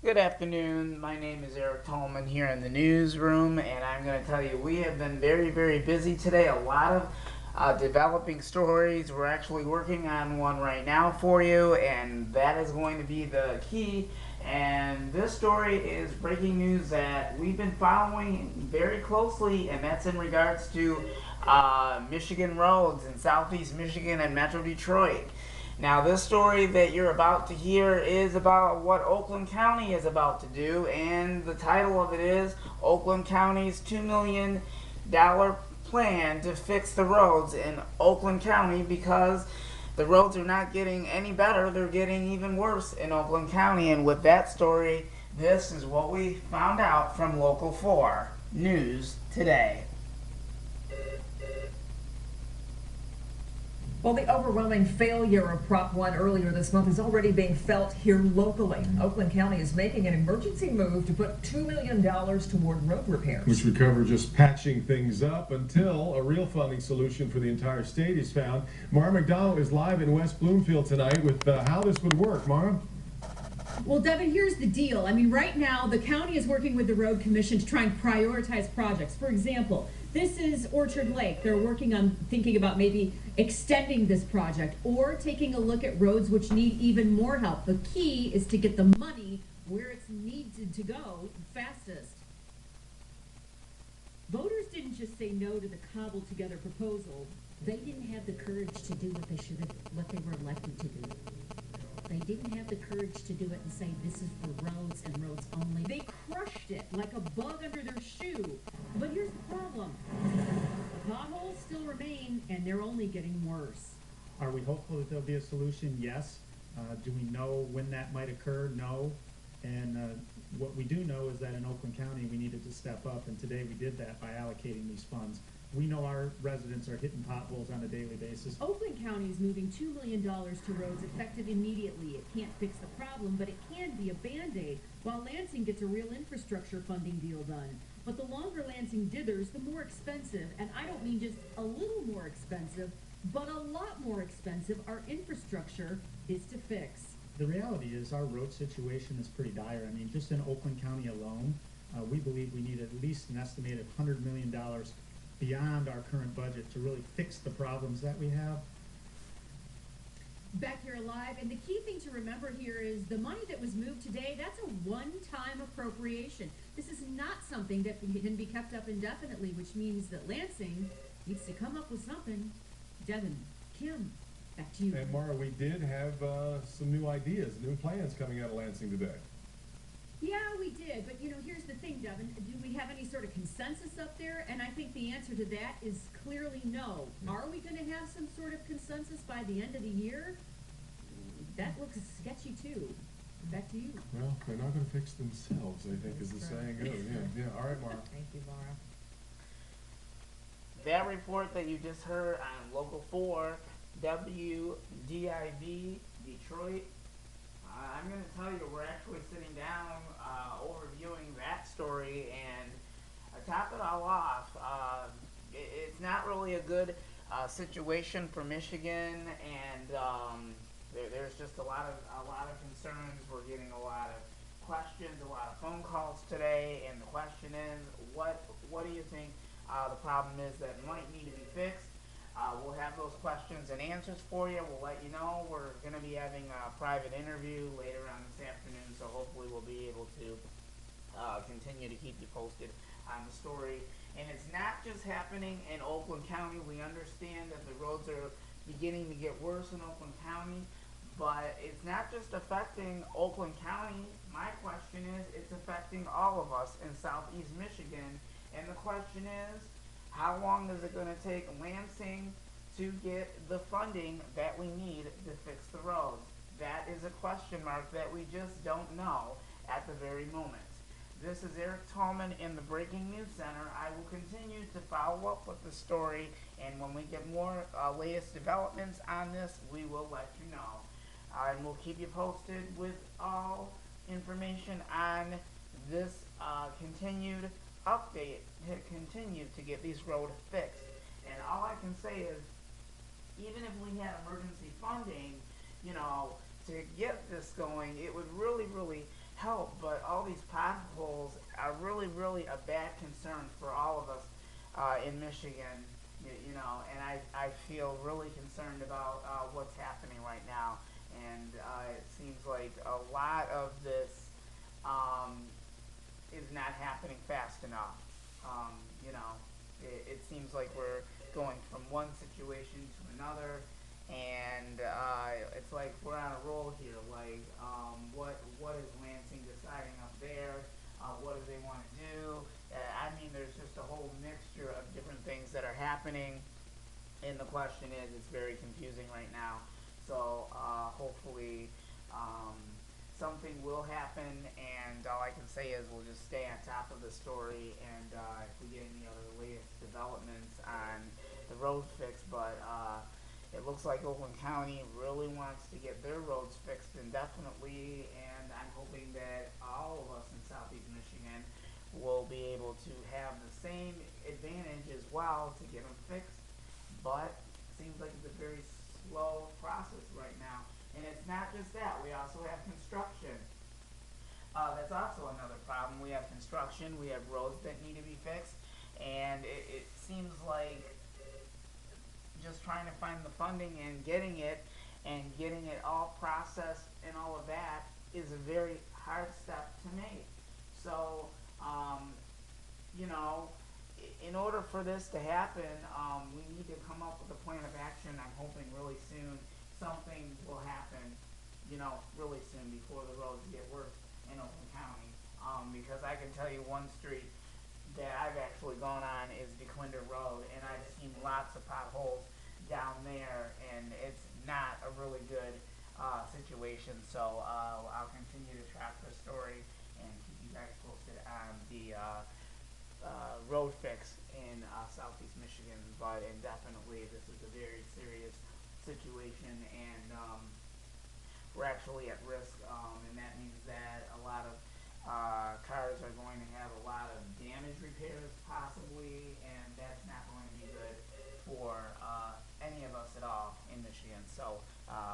Good afternoon. My name is Eric Tolman here in the newsroom, and I'm going to tell you we have been very, very busy today. A lot of developing stories. We're actually working on one right now for you, and that is going to be the key. And this story is breaking news that we've been following very closely, and that's in regards to Michigan roads in southeast Michigan and Metro Detroit. Now, this story that you're about to hear is about what Oakland County is about to do, and the title of it is Oakland County's $2 million plan to fix the roads in Oakland County because the roads are not getting any better, they're getting even worse in Oakland County. And with that story, this is what we found out from Local 4 News today. Well, the overwhelming failure of Prop 1 earlier this month is already being felt here locally. Oakland County is making an emergency move to put $2 million toward road repairs, which would cover just patching things up until a real funding solution for the entire state is found. Mara McDonald is live in West Bloomfield tonight with how this would work. Mara? Well, Devin, here's the deal. I mean, right now, the county is working with the road commission to try and prioritize projects. For example, this is Orchard Lake. They're working on thinking about maybe extending this project or taking a look at roads which need even more help. The key is to get the money where it's needed to go fastest. Voters didn't just say no to the cobbled together proposal. They didn't have the courage to do what they were elected to do. They didn't have the courage to do it and say this is for roads and roads only. They crushed it like a bug under their shoe. But here's the problem. Potholes still remain, and they're only getting worse. Are we hopeful that there'll be a solution? Yes. Do we know when that might occur? No. And what we do know is that in Oakland County we needed to step up, and today we did that by allocating these funds. We know our residents are hitting potholes on a daily basis. Oakland County is moving $2 million to roads effective immediately. It can't fix the problem, but it can be a Band-Aid while Lansing gets a real infrastructure funding deal done. But the longer Lansing dithers, the more expensive, and I don't mean just a little more expensive, but a lot more expensive our infrastructure is to fix. The reality is our road situation is pretty dire. I mean, just in Oakland County alone, we believe we need at least an estimated $100 million beyond our current budget to really fix the problems that we have. Back here alive, and the key thing to remember here is the money that was moved today, that's a one-time appropriation. This is not something that can be kept up indefinitely, which means that Lansing needs to come up with something. Devin, Kim, back to you. And Mara, we did have some new ideas, new plans coming out of Lansing today. Yeah, we did, but here's the thing, Devin. Do we have any sort of consensus up there? And I think the answer to that is clearly no. Are we going to have some sort of consensus by the end of the year? That looks sketchy too. Back to you. Well, they're not going to fix themselves, I think, as the saying goes. Yeah. All right, Mara. Thank you, Mara. That report that you just heard on Local 4 WDIV Detroit, I'm going to tell you, we're actually sitting down overviewing that story, and to top it all off, it's not really a good situation for Michigan, and there's just a lot of concerns. We're getting a lot of questions, a lot of phone calls today, and the question is, what do you think the problem is that might need to be fixed? We'll have those questions and answers for you. We'll let you know. We're going to be having a private interview later on this afternoon, so hopefully we'll be able to continue to keep you posted on the story. And it's not just happening in Oakland County. We understand that the roads are beginning to get worse in Oakland County, but it's not just affecting Oakland County. My question is, it's affecting all of us in southeast Michigan, and the question is, how long is it going to take Lansing to get the funding that we need to fix the roads? That is a question mark that we just don't know at the very moment. This is Eric Tallman in the Breaking News Center. I will continue to follow up with the story, and when we get more latest developments on this, we will let you know. And we'll keep you posted with all information on this continued update to continue to get these roads fixed. And all I can say is, even if we had emergency funding, to get this going, it would really, really help. But really a bad concern for all of us in Michigan, you know, and I feel really concerned about what's happening right now. And it seems like a lot of this is not happening fast enough. You know, it seems like we're going from one situation to another, and it's like we're on a roll here. Like, what is Lansing deciding up there? What do they want to do? I mean, there's just a whole mixture of different things that are happening, and the question is, it's very confusing right now. So hopefully something will happen, and all I can say is we'll just stay on top of the story, and if we get any other latest developments on the road fix. But it looks like Oakland County really wants to get their roads fixed indefinitely, and I'm hoping that all of us in Southeast Michigan will be able to have the same advantage as well to get them fixed. But it seems like it's a very slow process right now. And it's not just that, we also have construction. That's also another problem. We have construction, we have roads that need to be fixed, and it seems like just trying to find the funding and getting it all processed and all of that is a very hard step to make. So, you know, in order for this to happen, we need to come up with a plan of action. I'm hoping really soon something will happen, you know, really soon before the roads get worse in Oakland County. Because I can tell you one street that I've actually gone on is DeQuinder Road, and I've seen lots of potholes down there, and it's not a really good situation. So I'll continue to track the story and keep you guys posted on the road fix in Southeast Michigan. But definitely this is a very serious situation, and we're actually at risk, and that means that a lot of cars are going to have a lot of damage repairs possibly, and that's not going to be good for any of us at all in Michigan. So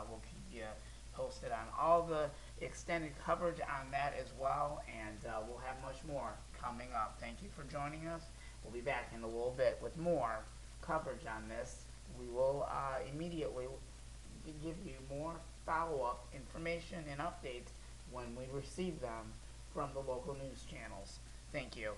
we'll keep you posted on all the extended coverage on that as well, and we'll have much more coming up. Thank you for joining us. We'll be back in a little bit with more coverage on this. We will immediately give you more follow-up information and updates when we receive them from the local news channels. Thank you.